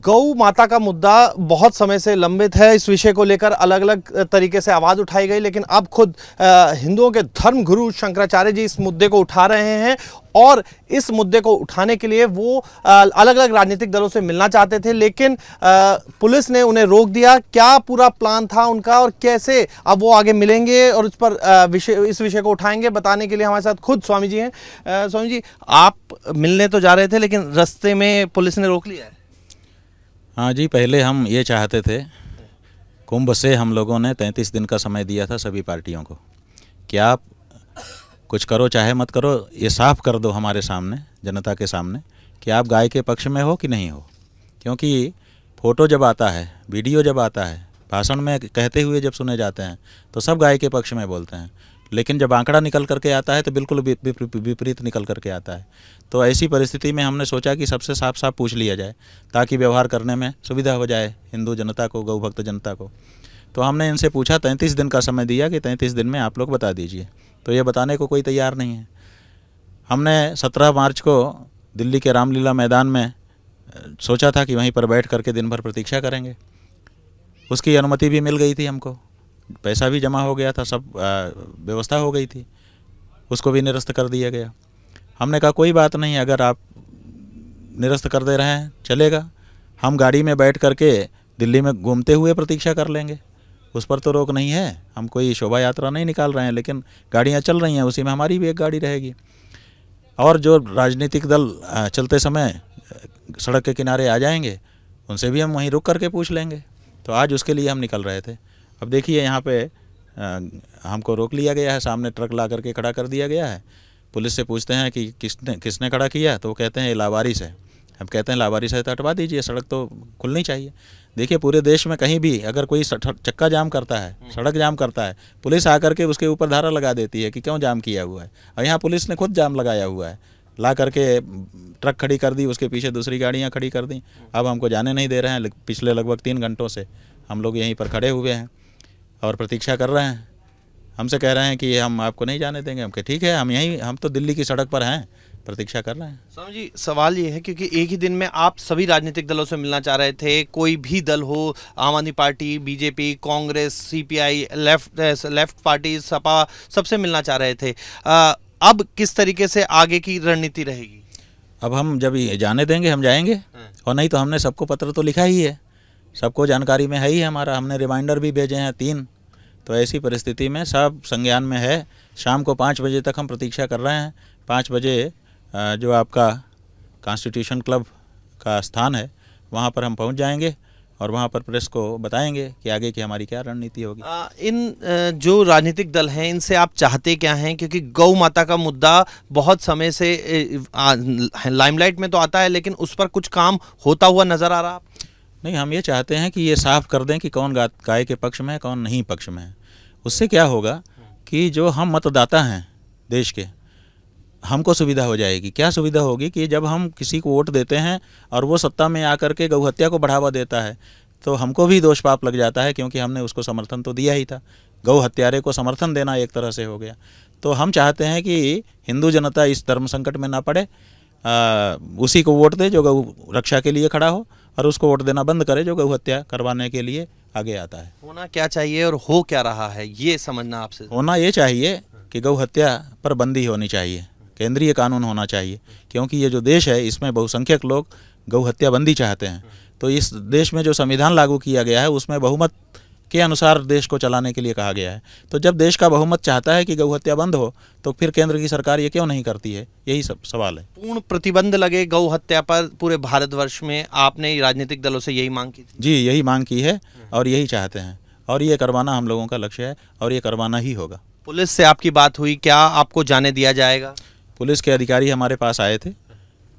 गौ माता का मुद्दा बहुत समय से लंबित है। इस विषय को लेकर अलग अलग तरीके से आवाज़ उठाई गई, लेकिन अब खुद हिंदुओं के धर्म गुरु शंकराचार्य जी इस मुद्दे को उठा रहे हैं और इस मुद्दे को उठाने के लिए वो अलग अलग राजनीतिक दलों से मिलना चाहते थे, लेकिन पुलिस ने उन्हें रोक दिया। क्या पूरा प्लान था उनका और कैसे अब वो आगे मिलेंगे और उस पर इस विषय को उठाएंगे, बताने के लिए हमारे साथ खुद स्वामी जी हैं। स्वामी जी, आप मिलने तो जा रहे थे लेकिन रास्ते में पुलिस ने रोक लिया है। हाँ जी, पहले हम ये चाहते थे, कुंभ से हम लोगों ने 33 दिन का समय दिया था सभी पार्टियों को कि आप कुछ करो चाहे मत करो, ये साफ कर दो हमारे सामने, जनता के सामने, कि आप गाय के पक्ष में हो कि नहीं हो। क्योंकि फ़ोटो जब आता है, वीडियो जब आता है, भाषण में कहते हुए जब सुने जाते हैं तो सब गाय के पक्ष में बोलते हैं, लेकिन जब आंकड़ा निकल करके आता है तो बिल्कुल विपरीत निकल करके आता है। तो ऐसी परिस्थिति में हमने सोचा कि सबसे साफ साफ पूछ लिया जाए ताकि व्यवहार करने में सुविधा हो जाए हिंदू जनता को, गौ भक्त जनता को। तो हमने इनसे पूछा, 33 दिन का समय दिया कि 33 दिन में आप लोग बता दीजिए। तो ये बताने को कोई तैयार नहीं है। हमने 17 मार्च को दिल्ली के रामलीला मैदान में सोचा था कि वहीं पर बैठ करके दिन भर प्रतीक्षा करेंगे। उसकी अनुमति भी मिल गई थी हमको, पैसा भी जमा हो गया था, सब व्यवस्था हो गई थी, उसको भी निरस्त कर दिया गया। हमने कहा कोई बात नहीं, अगर आप निरस्त कर दे रहे हैं चलेगा, हम गाड़ी में बैठ करके दिल्ली में घूमते हुए प्रतीक्षा कर लेंगे, उस पर तो रोक नहीं है। हम कोई शोभा यात्रा नहीं निकाल रहे हैं, लेकिन गाड़ियाँ चल रही हैं, उसी में हमारी भी एक गाड़ी रहेगी। और जो राजनीतिक दल चलते समय सड़क के किनारे आ जाएंगे उनसे भी हम वहीं रुक करके पूछ लेंगे। तो आज उसके लिए हम निकल रहे थे। अब देखिए यहाँ पे हमको रोक लिया गया है, सामने ट्रक ला करके खड़ा कर दिया गया है। पुलिस से पूछते हैं कि किसने खड़ा किया, तो वो कहते हैं लावारिस है। हम कहते हैं लावारिस है तो हटवा दीजिए, सड़क तो खुलनी चाहिए। देखिए पूरे देश में कहीं भी अगर कोई चक्का जाम करता है, सड़क जाम करता है, पुलिस आकर के उसके ऊपर धारा लगा देती है कि क्यों जाम किया हुआ है। और यहाँ पुलिस ने खुद जाम लगाया हुआ है, ला करके ट्रक खड़ी कर दी, उसके पीछे दूसरी गाड़ियाँ खड़ी कर दी। अब हमको जाने नहीं दे रहे हैं। पिछले लगभग 3 घंटों से हम लोग यहीं पर खड़े हुए हैं और प्रतीक्षा कर रहे हैं। हमसे कह रहे हैं कि हम आपको नहीं जाने देंगे। हम कहे ठीक है, हम तो दिल्ली की सड़क पर हैं, प्रतीक्षा कर रहे हैं। स्वामी जी, सवाल ये है क्योंकि एक ही दिन में आप सभी राजनीतिक दलों से मिलना चाह रहे थे, कोई भी दल हो, आम आदमी party, BJP, Congress, CPI, left party, Sapa, सबसे मिलना चाह रहे थे। अब किस तरीके से आगे की रणनीति रहेगी? अब हम जब जाने देंगे हम जाएंगे, और नहीं तो हमने सबको पत्र तो लिखा ही है, सबको जानकारी में है ही हमारा, हमने रिमाइंडर भी भेजे हैं 3। तो ऐसी परिस्थिति में सब संज्ञान में है। शाम को 5 बजे तक हम प्रतीक्षा कर रहे हैं। 5 बजे जो आपका कॉन्स्टिट्यूशन क्लब का स्थान है वहाँ पर हम पहुँच जाएंगे और वहाँ पर प्रेस को बताएंगे कि आगे की हमारी क्या रणनीति होगी। इन जो राजनीतिक दल हैं इनसे आप चाहते क्या हैं? क्योंकि गौ माता का मुद्दा बहुत समय से लाइमलाइट में तो आता है, लेकिन उस पर कुछ काम होता हुआ नज़र आ रहा? नहीं, हम ये चाहते हैं कि ये साफ कर दें कि कौन गाय के पक्ष में है, कौन नहीं पक्ष में है। उससे क्या होगा कि जो हम मतदाता हैं देश के, हमको सुविधा हो जाएगी। क्या सुविधा होगी कि जब हम किसी को वोट देते हैं और वो सत्ता में आकर के गौ हत्या को बढ़ावा देता है तो हमको भी दोष पाप लग जाता है, क्योंकि हमने उसको समर्थन तो दिया ही था। गौ हत्यारे को समर्थन देना एक तरह से हो गया। तो हम चाहते हैं कि हिंदू जनता इस धर्म संकट में ना पड़े, उसी को वोट दे जो गौ रक्षा के लिए खड़ा हो, और उसको वोट देना बंद करे जो गौ हत्या करवाने के लिए आगे आता है। होना क्या चाहिए और हो क्या रहा है ये समझना आपसे। होना ये चाहिए कि गौ हत्या पर बंदी होनी चाहिए, केंद्रीय कानून होना चाहिए, क्योंकि ये जो देश है इसमें बहुसंख्यक लोग गौ हत्या बंदी चाहते हैं। तो इस देश में जो संविधान लागू किया गया है उसमें बहुमत के अनुसार देश को चलाने के लिए कहा गया है। तो जब देश का बहुमत चाहता है कि गौ हत्या बंद हो तो फिर केंद्र की सरकार ये क्यों नहीं करती है, यही सब सवाल है। पूर्ण प्रतिबंध लगे गौ हत्या पर पूरे भारतवर्ष में, आपने राजनीतिक दलों से यही मांग की थी? जी, यही मांग की है और यही चाहते हैं, और ये करवाना हम लोगों का लक्ष्य है और ये करवाना ही होगा। पुलिस से आपकी बात हुई, क्या आपको जाने दिया जाएगा? पुलिस के अधिकारी हमारे पास आए थे,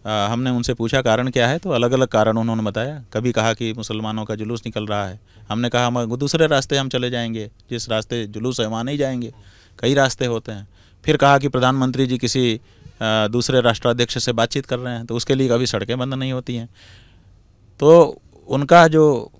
हमने उनसे पूछा कारण क्या है, तो अलग अलग कारण उन्होंने बताया। कभी कहा कि मुसलमानों का जुलूस निकल रहा है, हमने कहा हम दूसरे रास्ते हम चले जाएंगे, जिस रास्ते जुलूस है वहाँ नहीं जाएंगे, कई रास्ते होते हैं। फिर कहा कि प्रधानमंत्री जी किसी दूसरे राष्ट्राध्यक्ष से बातचीत कर रहे हैं, तो उसके लिए कभी सड़कें बंद नहीं होती हैं। तो उनका जो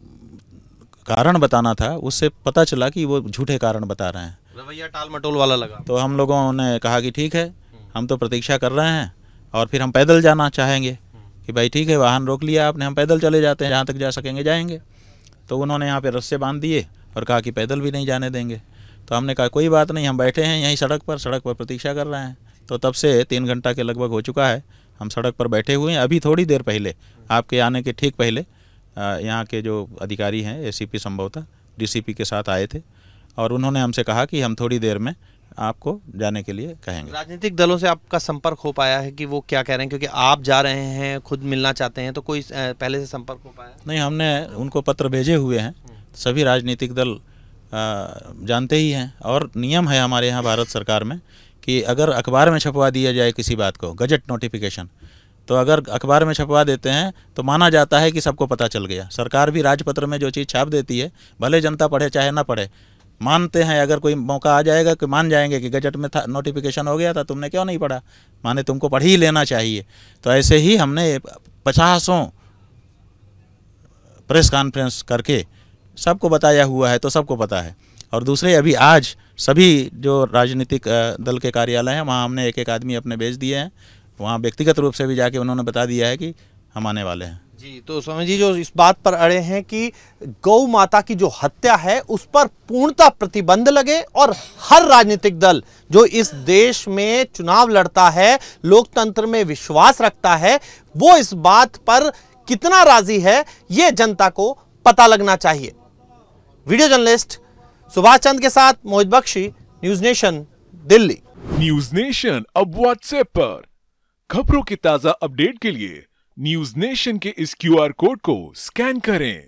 कारण बताना था उससे पता चला कि वो झूठे कारण बता रहे हैं, रवैया टाल मटोल वाला लगा। तो हम लोगों ने कहा कि ठीक है, हम तो प्रतीक्षा कर रहे हैं और फिर हम पैदल जाना चाहेंगे, कि भाई ठीक है, वाहन रोक लिया आपने, हम पैदल चले जाते हैं, जहाँ तक जा सकेंगे जाएंगे। तो उन्होंने यहाँ पे रस्से बांध दिए और कहा कि पैदल भी नहीं जाने देंगे। तो हमने कहा कोई बात नहीं, हम बैठे हैं यहीं सड़क पर प्रतीक्षा कर रहे हैं। तो तब से 3 घंटा के लगभग हो चुका है, हम सड़क पर बैठे हुए हैं। अभी थोड़ी देर पहले, आपके आने के ठीक पहले, यहाँ के जो अधिकारी हैं एसीपी संभवतः डीसीपी के साथ आए थे और उन्होंने हमसे कहा कि हम थोड़ी देर में आपको जाने के लिए कहेंगे। राजनीतिक दलों से आपका संपर्क हो पाया है कि वो क्या कह रहे हैं, क्योंकि आप जा रहे हैं, खुद मिलना चाहते हैं, तो कोई पहले से संपर्क हो पाया? नहीं, हमने उनको पत्र भेजे हुए हैं। सभी राजनीतिक दल जानते ही हैं और नियम है हमारे यहाँ भारत सरकार में कि अगर अखबार में छपवा दिया जाए किसी बात को, गजट नोटिफिकेशन, तो अगर अखबार में छपवा देते हैं तो माना जाता है कि सबको पता चल गया। सरकार भी राजपत्र में जो चीज़ छाप देती है, भले जनता पढ़े चाहे ना पढ़े, मानते हैं। अगर कोई मौका आ जाएगा कि मान जाएंगे कि गजट में था, नोटिफिकेशन हो गया था, तुमने क्यों नहीं पढ़ा, माने तुमको पढ़ ही लेना चाहिए। तो ऐसे ही हमने 50 प्रेस कॉन्फ्रेंस करके सबको बताया हुआ है, तो सबको पता है। और दूसरे, अभी आज सभी जो राजनीतिक दल के कार्यालय हैं वहाँ हमने एक आदमी अपने भेज दिए हैं, वहाँ व्यक्तिगत रूप से भी जाके उन्होंने बता दिया है कि हम आने वाले हैं। जी, तो स्वामी जी जो इस बात पर अड़े हैं कि गौ माता की जो हत्या है उस पर पूर्णतः प्रतिबंध लगे और हर राजनीतिक दल जो इस देश में चुनाव लड़ता है, लोकतंत्र में विश्वास रखता है, वो इस बात पर कितना राजी है ये जनता को पता लगना चाहिए। वीडियो जर्नलिस्ट सुभाष चंद के साथ Mohit Bakshi, news nation, Delhi. News nation अब व्हाट्सएप पर खबरों की ताजा अपडेट के लिए न्यूज नेशन के इस QR कोड को स्कैन करें।